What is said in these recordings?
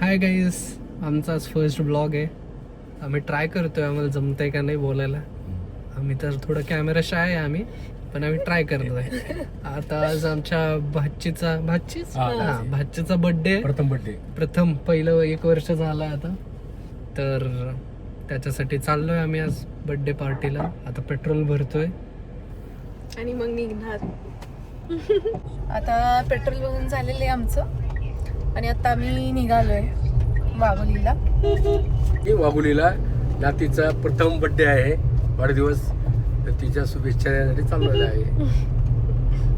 Hi guys, आमचा आज first blog आहे. आम्ही ट्राय करतोय आम्हाला जमतंय का नाही बोलायला. आम्ही तर थोडं कॅमेरा शाय आहे आम्ही, पण आम्ही ट्राय करतोय. आता आज आमच्या भाचीचा बर्थडे, प्रथम पहिलं 1 वर्ष झालं आता, तर त्याच्यासाठी चाललोय आम्ही आज बर्थडे पार्टीला. आता पेट्रोल भरतोय आणि मग निघणार. आता पेट्रोल बघून झालेलं आहे आमचं आणि आता आम्ही निघालोय वाघोलीला. नातीचा प्रथम बर्थडे आहे, वाढदिवस, तर तिच्या शुभेच्छा देण्यासाठी चाललेला आहे.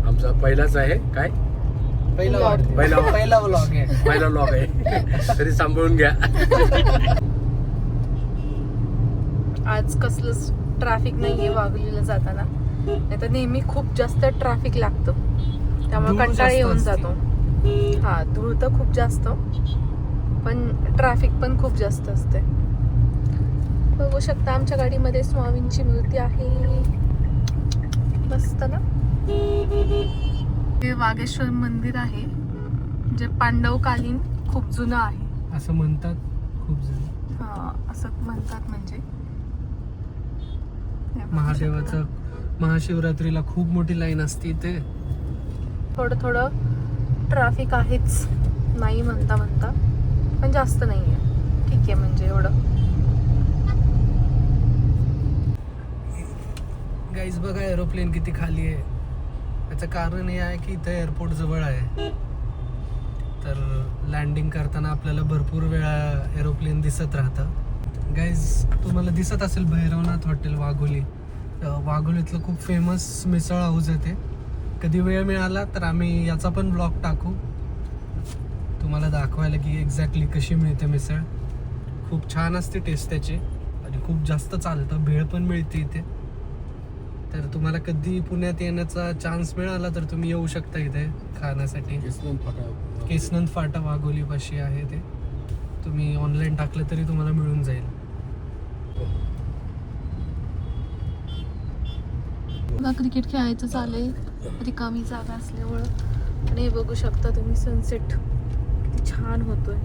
आमचा पहिलाच आहे. काय पहिला व्लॉग आहे तरी सांभाळून घ्या. आज कसलंच ट्रॅफिक नाहीये वाघोलीला जाताना, नाही तर नेहमी खूप जास्त ट्रॅफिक लागतं, त्यामुळे कंटाळा येऊन जातो. हा, धूळ तर खूप जास्त, पण ट्रॅफिक पण खूप जास्त असते. बघू शकता आमच्या गाडीमध्ये स्वामींची मूर्ती आहे, मस्त ना. हे वागेश्वर मंदिर आहे, जे पांडवकालीन खूप जुनं आहे असं म्हणतात. खूप जण हा असं म्हणतात. म्हणजे महादेवाचं महाशिवरात्रीला खूप मोठी लाईन असते इथे. थोडं ट्रॅफिक आहेच, नाही म्हणता पण जास्त नाहीये. ठीक आहे, म्हणजे एवढं. गाईज बघा एरोप्लेन किती खाली आहे. त्याचं कारण हे आहे की इथे एअरपोर्ट जवळ आहे, तर लँडिंग करताना आपल्याला भरपूर वेळा एरोप्लेन दिसत राहतं. गाईज तुम्हाला दिसत असेल भैरवनाथ हॉटेल वाघोली. वाघोलीतलं खूप फेमस मिसळ हाऊस आहे ते. कधी वेळ मिळाला तर आम्ही याचा पण ब्लॉग टाकू, तुम्हाला दाखवायला की एक्झॅक्टली कशी मिळते मिसळ. खूप छान असते टेस्ट त्याची आणि खूप जास्त चालतं. भेळ पण मिळते इथे. तर तुम्हाला कधी पुण्यात येण्याचा चान्स मिळाला तर तुम्ही येऊ शकता इथे खाण्यासाठी. केसनंद फाटा वाघोलीपाशी आहे ते. तुम्ही ऑनलाईन टाकलं तरी तुम्हाला मिळून जाईल. क्रिकेट खेळायचं चालेल, रिकामी जागा असल्यामुळं. आणि हे बघू शकता तुम्ही सनसेट किती छान होतोय.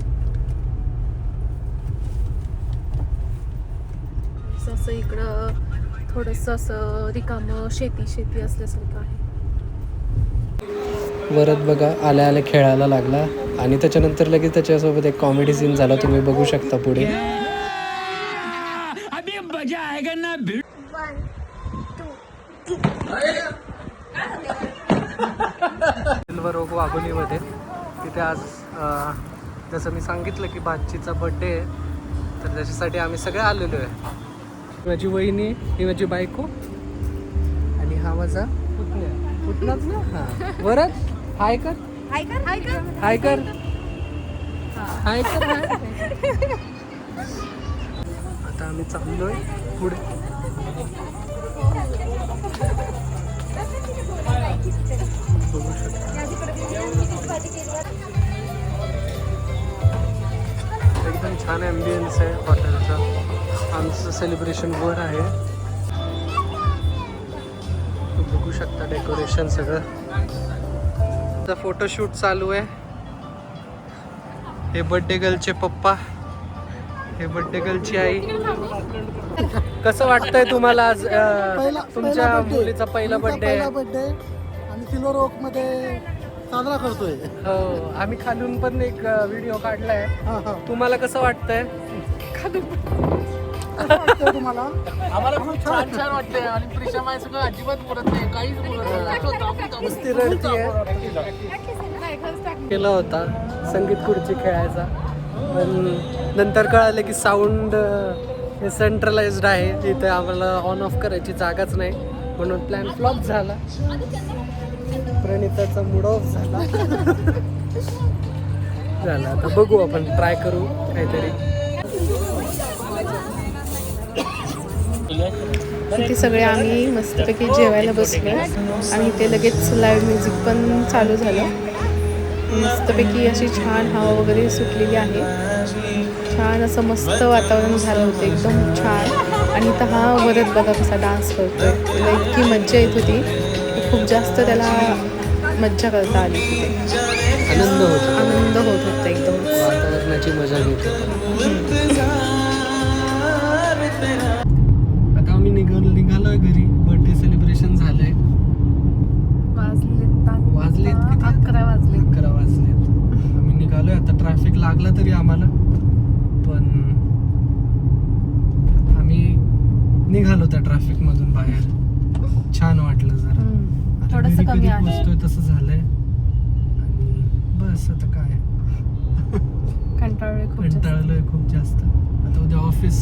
असं इकडं थोडंसं असं रिकामं शेती असल्यासारखं आहे. वरत बघा आल्या आल्या खेळायला लागला आणि त्याच्यानंतर लगेच त्याच्यासोबत एक कॉमेडी सीन झाला. तुम्ही बघू शकता पुढे. वाघोलीमध्ये तिथे आज जसं मी सांगितलं की भाचीचा बर्थडे आहे, तर त्याच्यासाठी आम्ही सगळे आलेलो आहे. माझी वहिनी, ही माझी बायको आणि हा माझा पुतणाच ना. हा वरच हाय कर. आता आम्ही चाललोय पुढे. बघू शकता एकदम छान ॲम्बियन्स आहे हॉटेलचा. आमचं सेलिब्रेशन वर आहे, बघू शकता डेकोरेशन सगळं. फोटोशूट चालू आहे. हे बर्थडे गर्लचे पप्पा, हे बर्थडे गर्लची आई. कसं वाटतंय तुम्हाला आज तुमच्या मुलीचा पहिला बर्थडे आणि सिल्वर ओक मध्ये साजरा करतोय? हो, आम्ही खालून पण एक व्हिडिओ काढलाय. तुम्हाला कसं वाटतंय? तुम्हाला? आम्हाला खूप छान वाटतंय. आणि प्रिशा माय सगळं अजिबात बोलत नाही, काहीच बोलत नाही. केला होता संगीत खुर्ची खेळायचा, पण नंतर कळालं की साऊंड हे सेंट्रलाइज्ड आहे, इथे आम्हाला ऑन ऑफ करायची जागाच नाही, म्हणून प्लॅन फ्लॉप झाला. प्रणिताचा मूड ऑफ झाला. आता बघू, आपण ट्राय करू काहीतरी. इथे सगळे आम्ही मस्तपैकी जेवायला बसलो आणि इथे लगेच लाईव्ह म्युझिक पण चालू झालं. मस्तपैकी अशी छान हवा वगैरे सुटलेली आहे. छान असं मस्त वातावरण झालं होतं, एकदम छान. आणि इथं हा वरत बघा कसा डान्स करतोय. त्याला इतकी मज्जा येत होती, खूप जास्त त्याला मज्जा करता आली तिथे. आनंद होतो, आनंद होत होता एकदम. वातावरणाची मजा घेतो. आता आम्ही निघालोय घरी. बर्थडे सेलिब्रेशन झालंय. वाजलेत किती? 11 वाजले. 11 वाजलेत. आम्ही निघालोय आता. ट्रॅफिक लागला तरी आम्हाला, पण आम्ही निघालो त्या ट्रॅफिक मधून बाहेर. छान वाटलं जरा. आता थोडंसं घरी कमी कधी आहे. पोहोचतोय तसं झालंय. आणि बस आता काय, कंटाळलोय खूप जास्त. कंटाळलोय खूप जास्त. आता उद्या ऑफिस.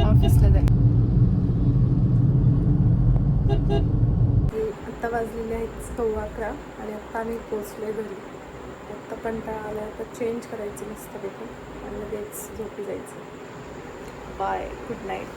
ऑफिसला जाईल. आता वाजलेले आहेत 11:15 आणि आत्ता आम्ही पोचलोय घरी. आत्ता कंटाळा आला, आता चेंज करायचं मस्तपैकी आणि लगेच झोपी जायचं. Bye, good night.